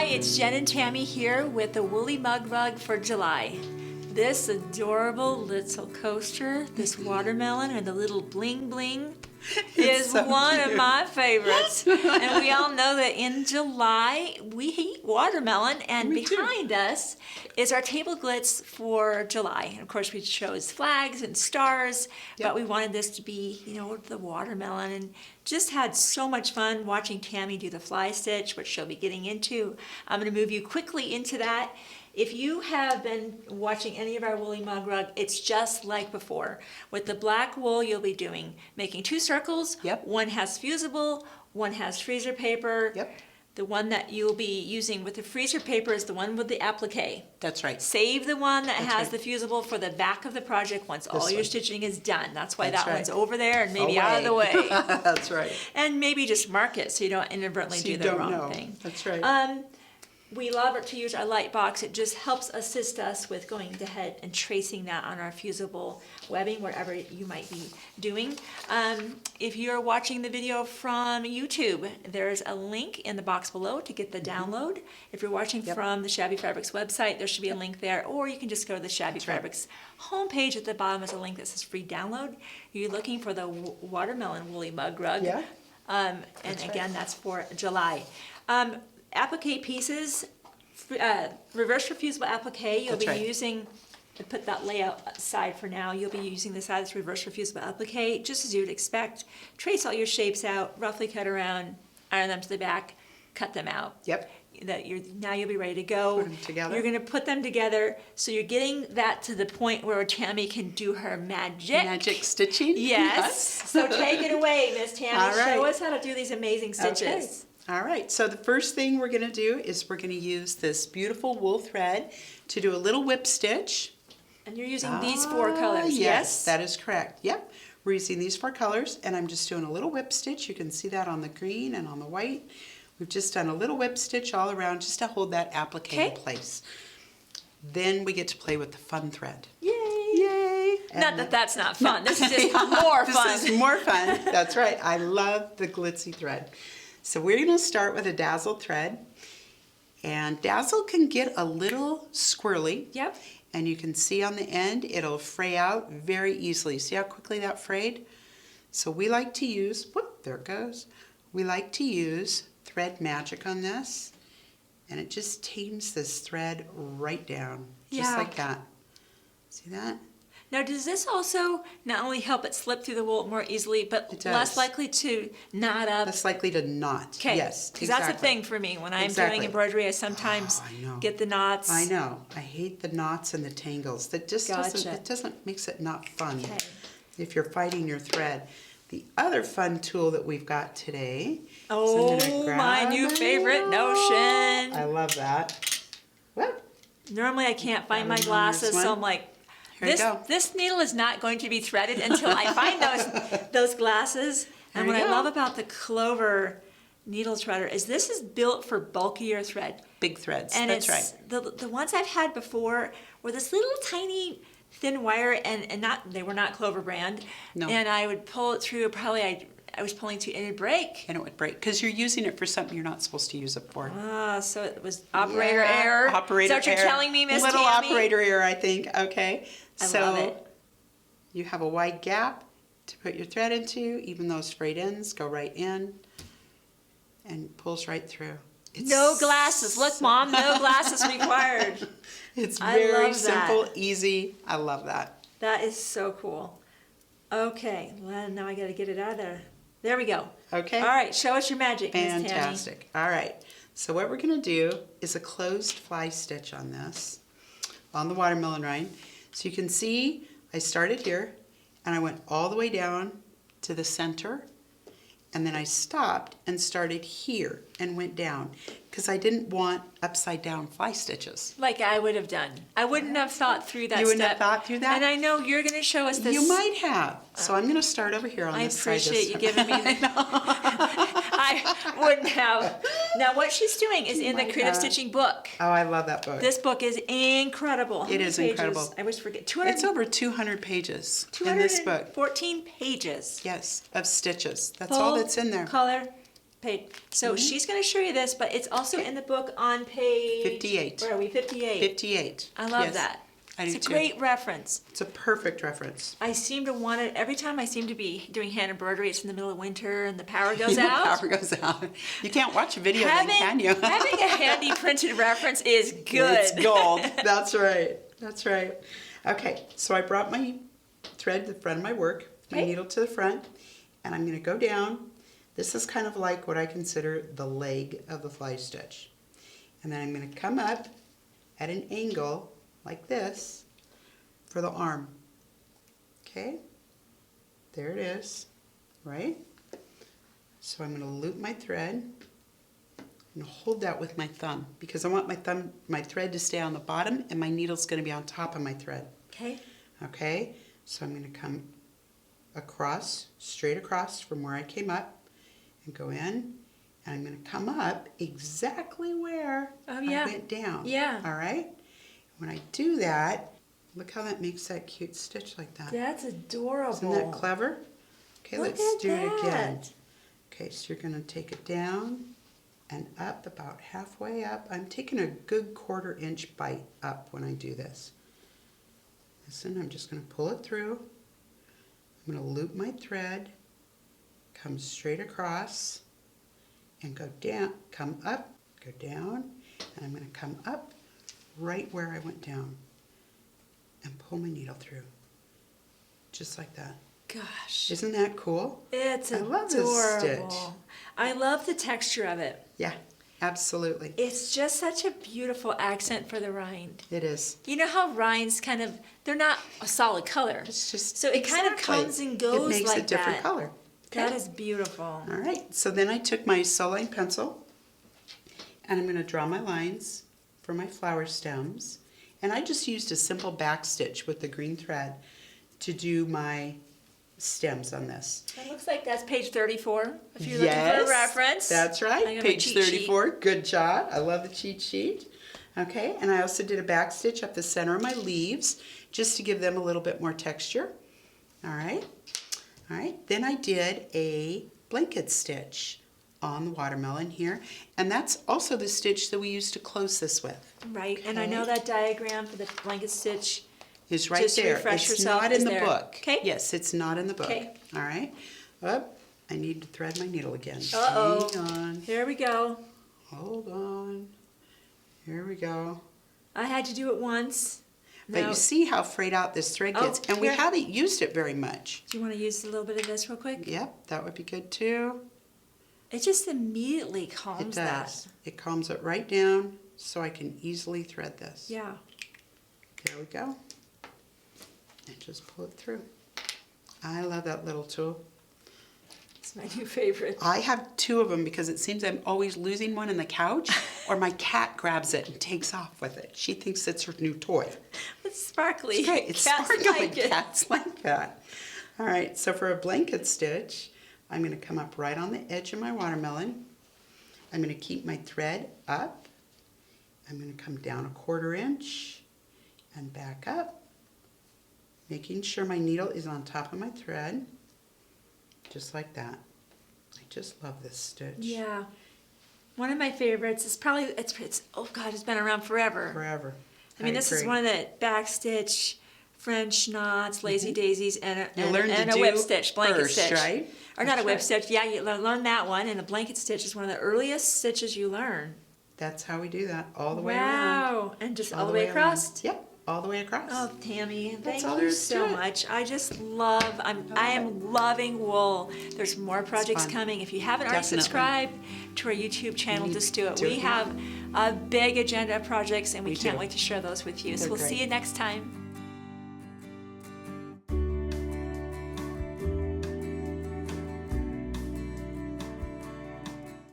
Hi, it's Jen and Tammy here with the Woolly Mug Rug for July. This adorable little coaster, this watermelon and the little bling bling is so one cute. of my favorites. And we all know that in July we eat watermelon, and We do. behind us is our table glitz for July. And of course we chose flags and stars, but we wanted this to be, you know, the watermelon, and just had so much fun watching Tammy do the fly stitch, which she'll be getting into. I'm going to move you quickly into that. If you have been watching any of our woolly mug rug, it's just like before. With the black wool, you'll be making two circles. Yep. One has fusible, one has freezer paper. Yep. The one that you'll be using with the freezer paper is the one with the applique. That's right. Save the one that That's has right. the fusible for the back of the project once all your one. stitching is done. That's why That's that right. one's over there and maybe out of the way. That's right. And maybe just mark it so you don't inadvertently So do you the don't wrong know. thing. That's right. We love it to use our light box. It just helps assist us with going ahead and tracing that on our fusible webbing, whatever you might be doing. If you're watching the video from YouTube, there's a link in the box below to get the download. If you're watching from the Shabby Fabrics website, there should be a link there, or you can just go to the Shabby Fabrics homepage. At the bottom is a link that says free download. You're looking for the watermelon woolly mug rug. Yeah. And again, that's for July. Applique pieces, reverse refusible applique, you'll That's be right. using, to put that layout aside for now, you'll be using this as reverse refusible applique, just as you would expect. Trace all your shapes out, roughly cut around, iron them to the back, cut them out. Yep. Now you'll be ready to go. Put them together. You're going to put them together, so you're getting that to the point where Tammy can do her magic. Magic stitching? Yes. So take it away, Miss Tammy. All right. Show us how to do these amazing stitches. Okay. All right, so the first thing we're going to do is we're going to use this beautiful wool thread to do a little whip stitch. And you're using these four colors, yes? That is correct. Yep, we're using these four colors, and I'm just doing a little whip stitch. You can see that on the green and on the white. We've just done a little whip stitch all around just to hold that applique in place. Then we get to play with the fun thread. Yay! Yay! Not that that's not fun. This is just more fun. This is more fun. That's right. I love the glitzy thread. So we're going to start with a dazzle thread. And dazzle can get a little squirrely. Yep. And you can see on the end, it'll fray out very easily. See how quickly that frayed? So we like to use, whoop, there it goes. We like to use thread magic on this. And it just tames this thread right down, just like that. See that? Now, does this also not only help it slip through the wool more easily, but less likely to knot up? Less likely to knot. Okay. Yes, Because that's the thing for me. When I'm doing embroidery, I sometimes get the knots. I know. I hate the knots and the tangles. That just doesn't makes it not fun if you're fighting your thread. The other fun tool that we've got today. Oh, my new favorite notion. I love that. Whoop. Normally I can't find my glasses, so I'm like, this needle is not going to be threaded until I find those glasses. And what I love about the Clover needle threader is this is built for bulkier thread. Big threads, and that's right. The ones I've had before were this little tiny thin wire, and they were not Clover brand. No. And I would pull it through, I was pulling through, and it'd break. And it would break, because you're using it for something you're not supposed to use it for. So it was operator error. Operator error. Is that what you're telling me, Miss Tammy? Little operator error, I think. Okay. I love it. You have a wide gap to put your thread into. Even those frayed ends go right in and pulls right through. No glasses. Look, Mom, no glasses required. It's very simple, easy. I love that. That is so cool. Okay, well, now I got to get it out of there. There we go. Okay. All right, show us your magic, Miss Tammy. Fantastic. All right. So what we're going to do is a closed fly stitch on this, on the watermelon rind. So you can see I started here, and I went all the way down to the center, and then I stopped and started here and went down, because I didn't want upside down fly stitches. Like I would have done. I wouldn't have thought through that step. You wouldn't have thought through that? And I know you're going to show us this. You might have. So I'm going to start over here on this side. I appreciate you giving me that. I wouldn't have. Now what she's doing is in the Creative Stitching book. Oh, I love that book. This book is incredible. It is incredible. I always forget. It's over 200 pages in this book. 14 pages. Yes, of stitches. That's all that's in there. Color page. So she's going to show you this, but it's also in the book on page 58. Where are we? 58. 58. I love Yes, that. I do It's a too. great reference. It's a perfect reference. I seem to want it every time I seem to be doing hand embroidery. It's in the middle of winter and the power goes The out. power goes out. You can't watch a video then, can you? Having a handy printed reference is good. It's gold. That's right. That's right. Okay, so I brought my thread to the front of my work, my Okay. needle to the front, and I'm going to go down. This is kind of like what I consider the leg of the fly stitch. And then I'm going to come up at an angle like this for the arm. Okay, there it is, right? So I'm going to loop my thread and hold that with my thumb because I want my thread to stay on the bottom and my needle's going to be on top of my thread. Okay. Okay, so I'm going to come across, straight across from where I came up and go in, and I'm going to come up exactly where Oh, yeah. I went down. Yeah. All right? When I do that, look how that makes that cute stitch like that. That's adorable. Isn't that clever? Okay, Look let's at do it again. that. Okay, so you're going to take it down and up about halfway up. I'm taking a good 1/4 inch bite up when I do this. Listen, I'm just going to pull it through. I'm going to loop my thread, come straight across, and go down, come up, go down, and I'm going to come up right where I went down and pull my needle through. Just like that. Gosh. Isn't that cool? It's I adorable. love this stitch. I love the texture of it. Yeah, absolutely. It's just such a beautiful accent for the rind. It is. You know how rinds kind of, they're not a solid color. It's just So it kind of exactly. comes and goes It makes like a different that. color. That Okay. is beautiful. All right, so then I took my Soline pencil and I'm going to draw my lines for my flower stems. And I just used a simple back stitch with the green thread to do my stems on this. It looks like that's page 34, if you're looking for a reference. That's I right, got my page cheat sheet. 34. Good job. I love the cheat sheet. Okay, and I also did a back stitch up the center of my leaves just to give them a little bit more texture. All right. All right, then I did a blanket stitch on the watermelon here, and that's also the stitch that we used to close this with. Right, and I know that diagram for the blanket stitch. Is right Just to there. refresh It's yourself, not is in the there. book. Okay. Yes, it's not in the book. Okay. All right. Up. I need to thread my needle again. Uh-oh. Hang on. Here we go. Hold on. Here we go. I had to do it once. But Now, you see how frayed out this thread Oh, gets, and we here. haven't used it very much. do you want to use a little bit of this real quick? Yep, that would be good too. It just immediately It calms does. that. It calms it right down so I can easily thread this. Yeah. There we go. And just pull it through. I love that little tool. It's my new favorite. I have 2 of them because it seems I'm always losing one in the couch, or my cat grabs it and takes off with it. She thinks it's her new toy. It's sparkly. It's great. It's Cats sparkling. like it. Cats like that. All right, so for a blanket stitch, I'm going to come up right on the edge of my watermelon. I'm going to keep my thread up. I'm going to come down a 1/4 inch and back up, making sure my needle is on top of my thread, just like that. I just love this stitch. Yeah. One of my favorites is probably, it's oh God, it's been around forever. Forever. I mean, this is agree. one of the backstitch, French knots, lazy daisies, and You learn to a do whip stitch, blanket first, stitch. right? Or not a That's whip right. stitch, yeah, you learn that one, and the blanket stitch is one of the earliest stitches you learn. That's how we do that, all the way around. Wow, and just all the way around. across? Yep, all the way across. Oh, Tammy, thank all there you is to so it. much. I just love, I am loving wool. There's more projects fun. coming. If you haven't already Definitely. subscribed to our YouTube channel, need just to do it. do We it now. have a big agenda of projects, and we We can't do. wait to share those with you. So They're we'll see great. you next time.